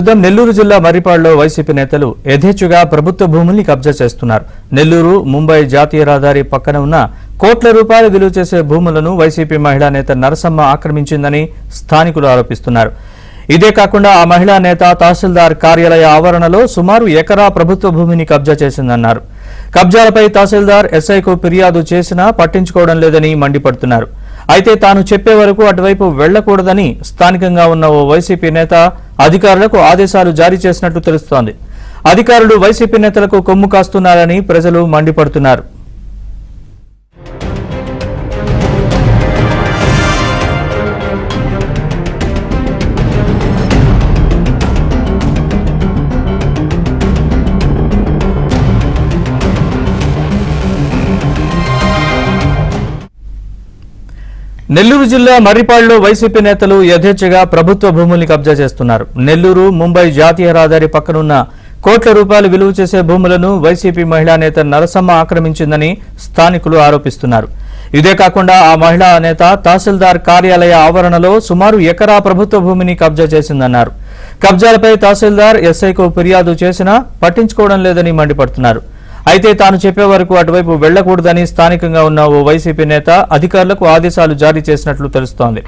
నెల్లూరు జిల్లా మర్రిపాడులో వైసీపీ నేతలు యథేచ్ఛగా ప్రభుత్వ భూముల్ని కబ్జా చేస్తున్నారు. నెల్లూరు ముంబై జాతీయ రహదారి పక్కన ఉన్న కోట్ల రూపాయలు విలువ చేసే భూములను వైసీపీ మహిళా నేత నరసమ్మ ఆక్రమించిందని స్థానికులు ఆరోపిస్తున్నారు. ఇదే కాకుండా ఆ మహిళా నేత తహసీల్దార్ కార్యాలయ ఆవరణలో సుమారు ఎకరా ప్రభుత్వ భూమిని కబ్జా చేసిందన్నారు. కబ్జాలపై తహసీల్దార్ ఎస్ఐకు ఫిర్యాదు చేసినా పట్టించుకోవడం లేదని మండిపడుతున్నారు. అయితే తాను చెప్పే వరకు అటువైపు వెళ్లకూడదని స్థానికంగా ఉన్న ఓ వైసీపీ నేత అధికారులకు ఆదేశాలు జారీ చేసినట్టు తెలుస్తోంది. అధికారులు వైసీపీ నేతలకు కొమ్ము కాస్తున్నారని ప్రజలు మండిపడుతున్నారు. నెల్లూరు జిల్లా మర్రిపాడులో వైసీపీ నేతలు యథేచ్ఛగా ప్రభుత్వ భూముల్ని కబ్జా చేస్తున్నారు. నెల్లూరు ముంబై జాతీయ రహదారి పక్కనున్న కోట్ల రూపాయలు విలువ చేసే భూములను వైసీపీ మహిళా నేత నరసమ్మ ఆక్రమించిందని స్థానికులు ఆరోపిస్తున్నారు. ఇదే కాకుండా ఆ మహిళా నేత తహసీల్దార్ కార్యాలయ ఆవరణలో సుమారు ఎకరా ప్రభుత్వ భూమిని కబ్జా చేసిందన్నారు. కబ్జాలపై తహసీల్దార్ ఎస్ఐకు ఫిర్యాదు చేసినా పట్టించుకోవడం లేదని మండిపడుతున్నారు. అయితే తాను చెప్పే వరకు అటువైపు వెళ్లకూడదని స్థానికంగా ఉన్న ఓ వైసీపీ నేత అధికారులకు ఆదేశాలు జారీ చేసినట్లు తెలుస్తోంది.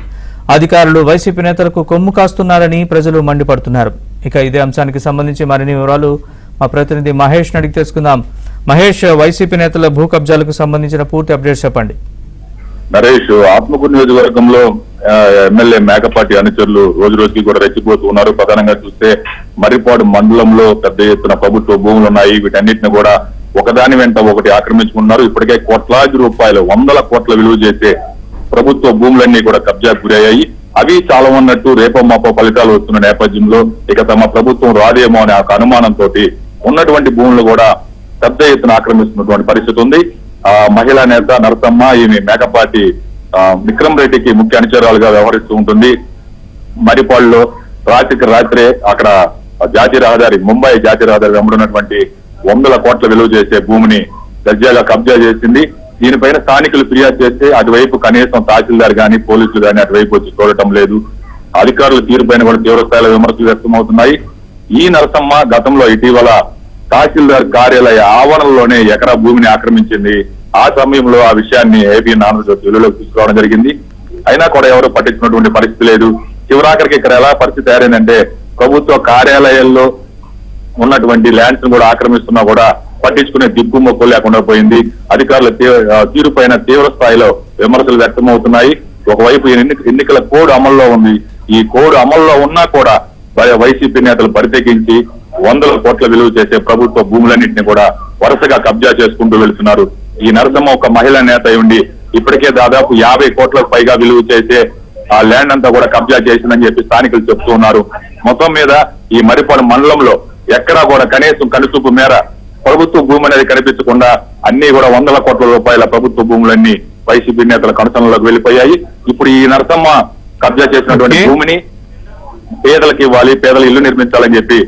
అధికారులు వైసీపీ నేతలకు కొమ్ము కాస్తున్నారని ప్రజలు మండిపడుతున్నారు. ఇక ఇదే అంశానికి సంబంధించి మరిన్ని వివరాలు మా ప్రతినిధి మహేష్ అడిగి తెలుసుకుందాం. మహేష్, వైసీపీ నేతల భూ కబ్జాలకు సంబంధించిన పూర్తి అప్డేట్స్ చెప్పండి. నరేష్, ఆత్మకూరు నియోజకవర్గంలో ఎమ్మెల్యే మేకపాటి అనుచరులు రోజు రోజుకి కూడా రెచ్చిపోతూ ఉన్నారు. ప్రధానంగా చూస్తే మర్రిపాడు మండలంలో పెద్ద ఎత్తున ప్రభుత్వ భూములు ఉన్నాయి. వీటన్నిటిని కూడా ఒకదాని వెంట ఒకటి ఆక్రమించుకున్నారు. ఇప్పటికే కోట్లాది రూపాయలు, వందల కోట్ల విలువ చేసే ప్రభుత్వ భూములన్నీ కూడా కబ్జాకు గురయ్యాయి. అవి చాలా ఉన్నట్టు రేపో మాపో ఫలితాలు వస్తున్న నేపథ్యంలో ఇక తమ ప్రభుత్వం రాదేమో అనే ఒక అనుమానంతో ఉన్నటువంటి భూములు కూడా పెద్ద ఎత్తున ఆక్రమిస్తున్నటువంటి పరిస్థితి ఉంది. ఆ మహిళా నేత నరసమ్మ, ఈమె మేకపాటి విక్రమ్ రెడ్డికి ముఖ్య అనుచరులుగా వ్యవహరిస్తూ ఉంటుంది. మర్రిపాడులో రాత్రికి రాత్రే అక్కడ జాతీయ రహదారి, ముంబై జాతీయ రహదారి వెంబడున్నటువంటి వందల కోట్ల విలువ చేసే భూమిని దర్జాగా కబ్జా చేసింది. దీనిపైన స్థానికులు ఫిర్యాదు చేస్తే అటువైపు కనీసం తహసీల్దార్ గాని పోలీసులు గాని అటువైపు వచ్చి చూడటం లేదు. అధికారుల తీరుపైన కూడా తీవ్రస్థాయిలో విమర్శలు వ్యక్తమవుతున్నాయి. ఈ నరసమ్మ గతంలో ఇటీవల తహసీల్దార్ కార్యాలయ ఆవరణలోనే ఎకరా భూమిని ఆక్రమించింది. ఆ సమయంలో ఆ విషయాన్ని ఏపీ ఆంధ్రప్రదేశ్ వెలుగులోకి తీసుకురావడం జరిగింది. అయినా కూడా ఎవరు పట్టించుకున్నటువంటి పరిస్థితి లేదు. చివరాఖరికి ఇక్కడ ఎలా పరిస్థితి తయారైందంటే ప్రభుత్వ కార్యాలయాల్లో ఉన్నటువంటి ల్యాండ్స్ కూడా ఆక్రమిస్తున్నా కూడా పట్టించుకునే దిక్కు మొక్కు లేకుండా పోయింది. అధికారుల తీరుపైన తీవ్ర స్థాయిలో విమర్శలు వ్యక్తమవుతున్నాయి. ఒకవైపు ఎన్నికల కోడ్ అమల్లో ఉంది. ఈ కోడ్ అమల్లో ఉన్నా కూడా వైసీపీ నేతలు పరితెగించి వందల కోట్ల విలువ చేసే ప్రభుత్వ భూములన్నింటినీ కూడా వరుసగా కబ్జా చేసుకుంటూ వెళ్తున్నారు. ఈ నరసమ్మ ఒక మహిళా నేత ఉండి ఇప్పటికే దాదాపు 50 కోట్లకు పైగా విలువ చేసే ఆ ల్యాండ్ అంతా కూడా కబ్జా చేసిందని చెప్పి స్థానికులు చెప్తూ ఉన్నారు. మొత్తం మీద ఈ మర్రిపాడు మండలంలో ఎక్కడా కూడా కనీసం కనుచూపు మేర ప్రభుత్వ భూమి అనేది కనిపించకుండా అన్ని కూడా వందల కోట్ల రూపాయల ప్రభుత్వ భూములన్నీ వైసీపీ నేతల కనుసనలోకి వెళ్లిపోయాయి. ఇప్పుడు ఈ నరసమ్మ కబ్జా చేసినటువంటి భూమిని పేదలకు ఇవ్వాలి, పేదల ఇల్లు నిర్మించాలని చెప్పి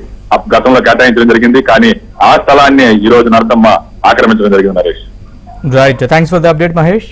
గతంలో కేటాయించడం జరిగింది. కానీ ఆ స్థలాన్ని ఈ రోజు నరసమ్మ ఆక్రమించడం జరిగింది. Naresh, right, thanks for the update Mahesh.